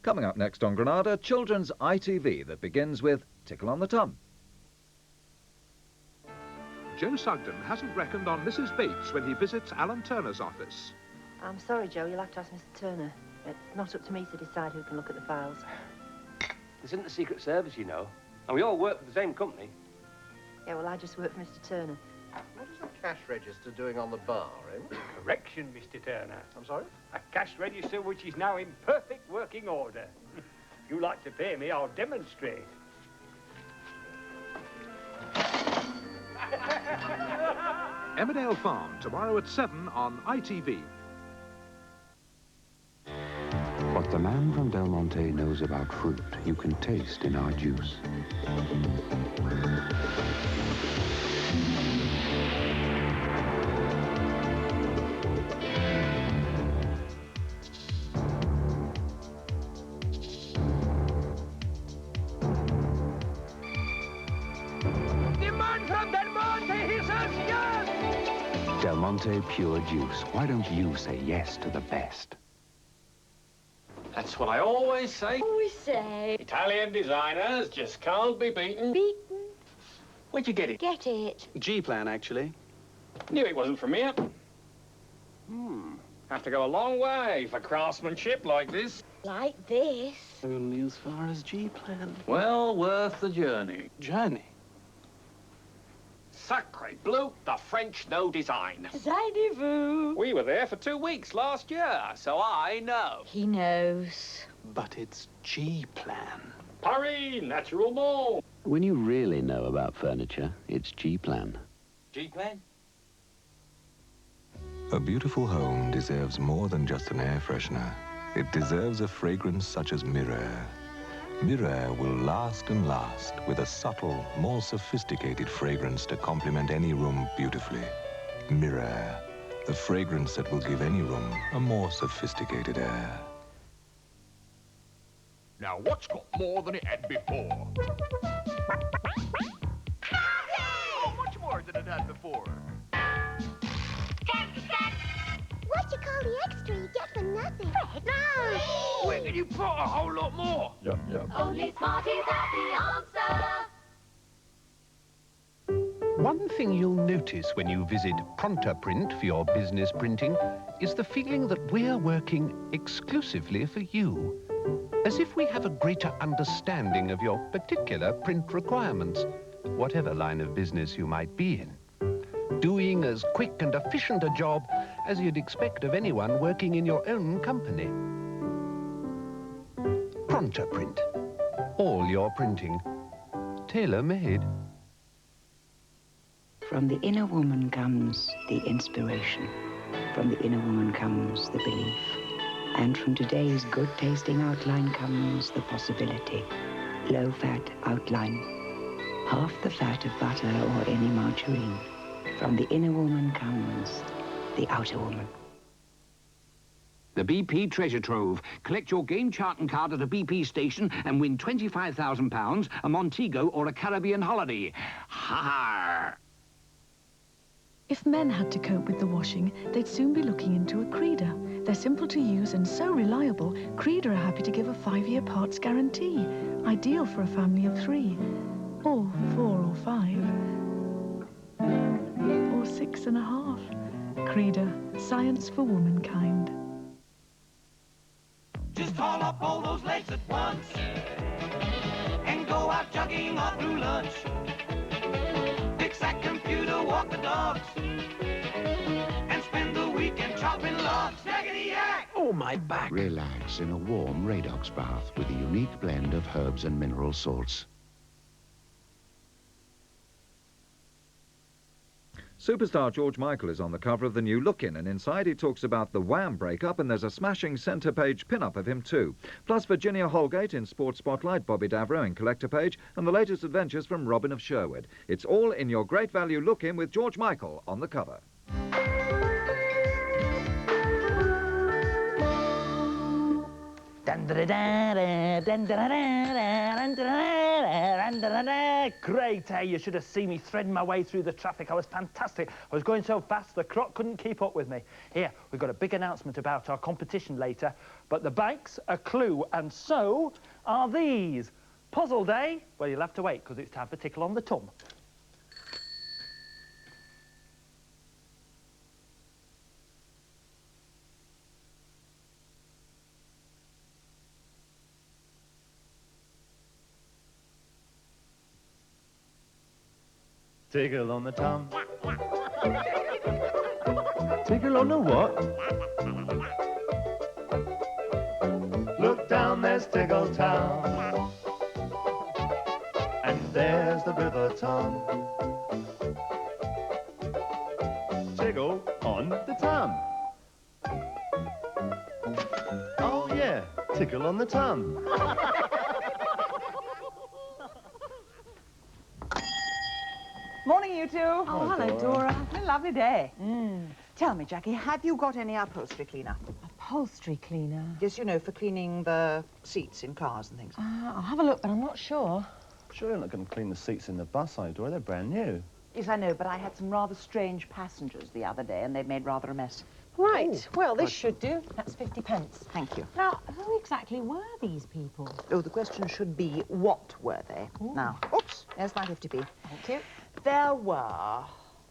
Coming up next on Granada, children's ITV that begins with Tickle on the Tum. Joe Sugden hasn't reckoned on Mrs. Bates when he visits Alan Turner's office. I'm sorry, Joe, you'll have to ask Mr. Turner. It's not up to me to decide who can look at the files. This isn't the Secret Service, you know, and we all work for the same company. Yeah, well, I just work for Mr. Turner. What is a cash register doing on the bar, eh? Correction, Mr. Turner. I'm sorry? A cash register which is now in perfect working order. If you like to pay me, I'll demonstrate. Emmerdale Farm, tomorrow at 7 on ITV. What the man from Del Monte knows about fruit, you can taste in our juice. The man from Del Monte, he says yes! Del Monte Pure Juice. Why don't you say yes to the best? That's what I always say. Always say. Italian designers just can't be beaten. Beaten. Where'd you get it? Get it. G-Plan, actually. Knew it wasn't from here. Have to go a long way for craftsmanship like this. Like this. Only as far as G-Plan. Well worth the journey. Journey? Sacre bleu, the French know design. Rendezvous. We were there for 2 weeks last year, so I know. He knows. But it's G-Plan. Paris, natural mall. When you really know about furniture, it's G-Plan. G-Plan? A beautiful home deserves more than just an air freshener. It deserves a fragrance such as Mirair. Mirair will last and last with a subtle, more sophisticated fragrance to complement any room beautifully. Mirair, the fragrance that will give any room a more sophisticated air. Now, what's got more than it had before? Oh, much more than it had before. What you call the extra you get for nothing? No! Where can you put a whole lot more? Yep, yep. Only Smarties have the answer. One thing you'll notice when you visit Pronta Print for your business printing is the feeling that we're working exclusively for you. As if we have a greater understanding of your particular print requirements, whatever line of business you might be in. Doing as quick and efficient a job as you'd expect of anyone working in your own company. Pronta Print. All your printing. Tailor-made. From the inner woman comes the inspiration. From the inner woman comes the belief. And from today's good-tasting outline comes the possibility. Low-fat outline. Half the fat of butter or any margarine. From the inner woman comes the outer woman. The BP Treasure Trove. Collect your game charting card at a BP station and win £25,000, a Montego or a Caribbean holiday. Ha! If men had to cope with the washing, they'd soon be looking into a Creeder. They're simple to use and so reliable, Creeder are happy to give a 5-year parts guarantee. Ideal for a family of 3, or 4 or 5, or 6.5. Creeder, science for womankind. Just call up all those legs at once and go out jogging all through lunch. Fix that computer, walk the dogs, and spend the weekend chopping logs. Snaggity yak! Oh, my back. Relax in a warm Radox bath with a unique blend of herbs and mineral salts. Superstar George Michael is on the cover of the new Look-In, and inside he talks about the Wham breakup, and there's a smashing centre-page pin-up of him too. Plus Virginia Holgate in Sports Spotlight, Bobby Davro in Collector Page, and the latest adventures from Robin of Sherwood. It's all in your great value Look-In with George Michael on the cover. Great, eh? You should have seen me threading my way through the traffic. I was fantastic. I was going so fast the clock couldn't keep up with me. Here, we've got a big announcement about our competition later, but the bank's a clue, and so are these. Puzzle day? Well, you'll have to wait, because it's time for Tickle on the Tum. Tickle on the tum. Tickle on the what? Look down, there's Tickle Town. And there's the River Tum. Tickle on the tum. Oh yeah, tickle on the tum. Morning, you two. Oh, hello, Dora. It's been a lovely day. Tell me, Jackie, have you got any upholstery cleaner? Upholstery cleaner? Yes, you know, for cleaning the seats in cars and things. I'll have a look, but I'm not sure. Sure you're not going to clean the seats in the bus, are you, Dora? They're brand new. Yes, I know, but I had some rather strange passengers the other day, and they made rather a mess. Right. Ooh, well, this good. should do. That's 50p. Thank you. Now, who exactly were these people? Oh, the question should be, what were they? Ooh. Now, oops, there's my 50p. Thank you. There were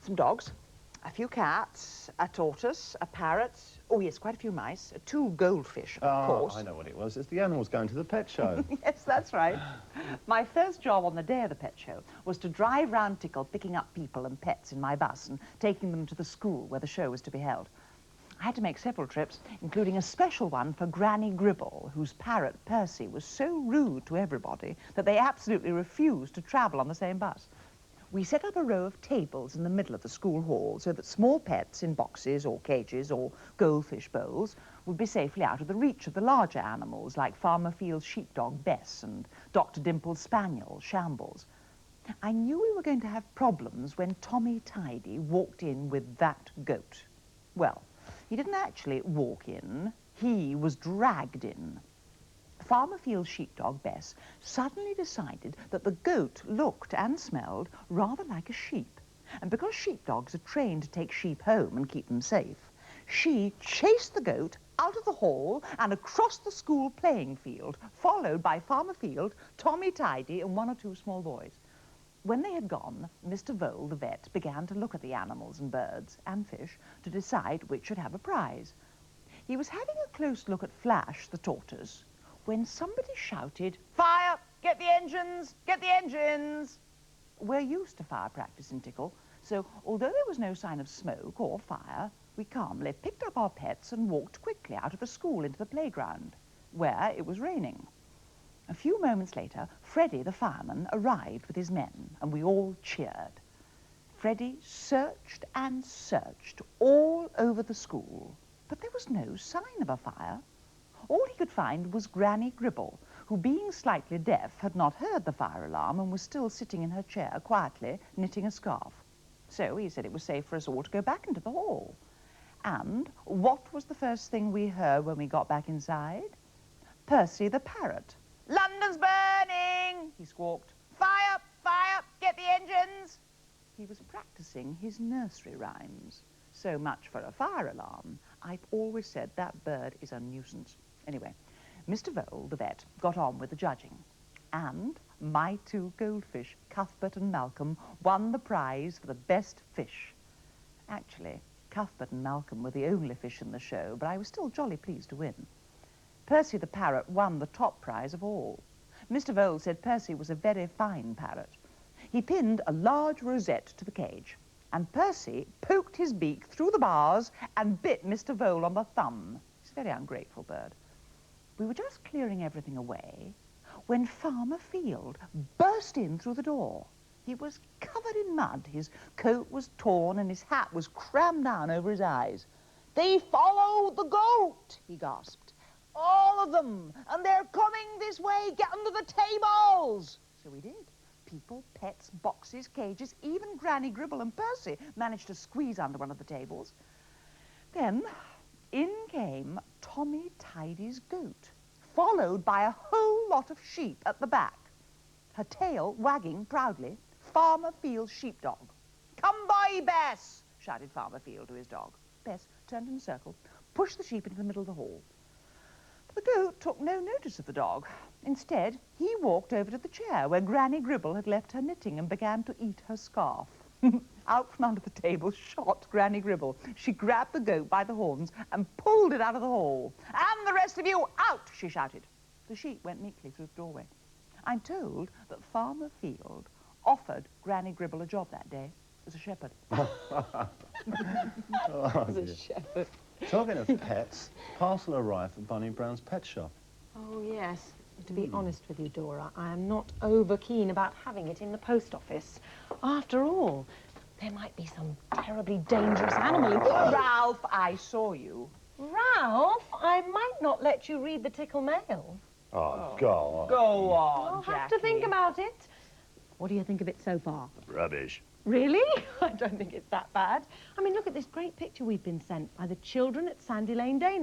some dogs, a few cats, a tortoise, a parrot, oh, yes, quite a few mice, 2 goldfish, of course. I know what it was. It's the animals going to the pet show. Yes, that's right. My first job on the day of the pet show was to drive round Tickle, picking up people and pets in my bus and taking them to the school where the show was to be held. I had to make several trips, including a special one for Granny Gribble, whose parrot, Percy, was so rude to everybody that they absolutely refused to travel on the same bus. We set up a row of tables in the middle of the school hall so that small pets in boxes or cages or goldfish bowls would be safely out of the reach of the larger animals like Farmer Field's sheepdog, Bess, and Dr. Dimple's spaniel, Shambles. I knew we were going to have problems when Tommy Tidy walked in with that goat. Well, he didn't actually walk in, he was dragged in. Farmer Field's sheepdog, Bess, suddenly decided that the goat looked and smelled rather like a sheep. And because sheepdogs are trained to take sheep home and keep them safe, she chased the goat out of the hall and across the school playing field, followed by Farmer Field, Tommy Tidy, and 1 or 2 small boys. When they had gone, Mr. Vole, the vet, began to look at the animals and birds and fish to decide which should have a prize. He was having a close look at Flash, the tortoise, when somebody shouted, "Fire! Get the engines! Get the engines!" We're used to fire practice in Tickle, so although there was no sign of smoke or fire, we calmly picked up our pets and walked quickly out of the school into the playground, where it was raining. A few moments later, Freddie, the fireman, arrived with his men, and we all cheered. Freddie searched and searched all over the school, but there was no sign of a fire. All he could find was Granny Gribble, who, being slightly deaf, had not heard the fire alarm and was still sitting in her chair, quietly knitting a scarf. So he said it was safe for us all to go back into the hall. And what was the first thing we heard when we got back inside? Percy the parrot. "London's burning!" he squawked. "Fire! Fire! Get the engines!" He was practicing his nursery rhymes. So much for a fire alarm. I've always said that bird is a nuisance. Anyway, Mr. Vole, the vet, got on with the judging. And my 2 goldfish, Cuthbert and Malcolm, won the prize for the best fish. Actually, Cuthbert and Malcolm were the only fish in the show, but I was still jolly pleased to win. Percy the parrot won the top prize of all. Mr. Vole said Percy was a very fine parrot. He pinned a large rosette to the cage, and Percy poked his beak through the bars and bit Mr. Vole on the thumb. He's a very ungrateful bird. We were just clearing everything away when Farmer Field burst in through the door. He was covered in mud, his coat was torn, and his hat was crammed down over his eyes. "They followed the goat," he gasped. "All of them, and they're coming this way. Get under the tables." So we did. People, pets, boxes, cages, even Granny Gribble and Percy managed to squeeze under one of the tables. Then in came Tommy Tidy's goat, followed by a whole lot of sheep at the back, her tail wagging proudly. Farmer Field's sheepdog. "Come by, Bess!" shouted Farmer Field to his dog. Bess turned in a circle, pushed the sheep into the middle of the hall. But the goat took no notice of the dog. Instead, he walked over to the chair where Granny Gribble had left her knitting and began to eat her scarf. Out from under the table shot Granny Gribble. She grabbed the goat by the horns and pulled it out of the hall. "And the rest of you out!" she shouted. The sheep went meekly through the doorway. I'm told that Farmer Field offered Granny Gribble a job that day as a shepherd. As a shepherd. Talking of pets, parcel arrived at Bunny Brown's pet shop. Oh, yes. To be honest with you, Dora, I am not over keen about having it in the post office. After all, there might be some terribly dangerous animal in... Ralph, I saw you. Ralph, I might not let you read the Tickle mail. Oh, go on. Go on, I'll have to think about it. What do you think of it so far? Rubbish. Really? I don't think it's that bad. I mean, look at this great picture we've been sent by the children at Sandy Lane Day.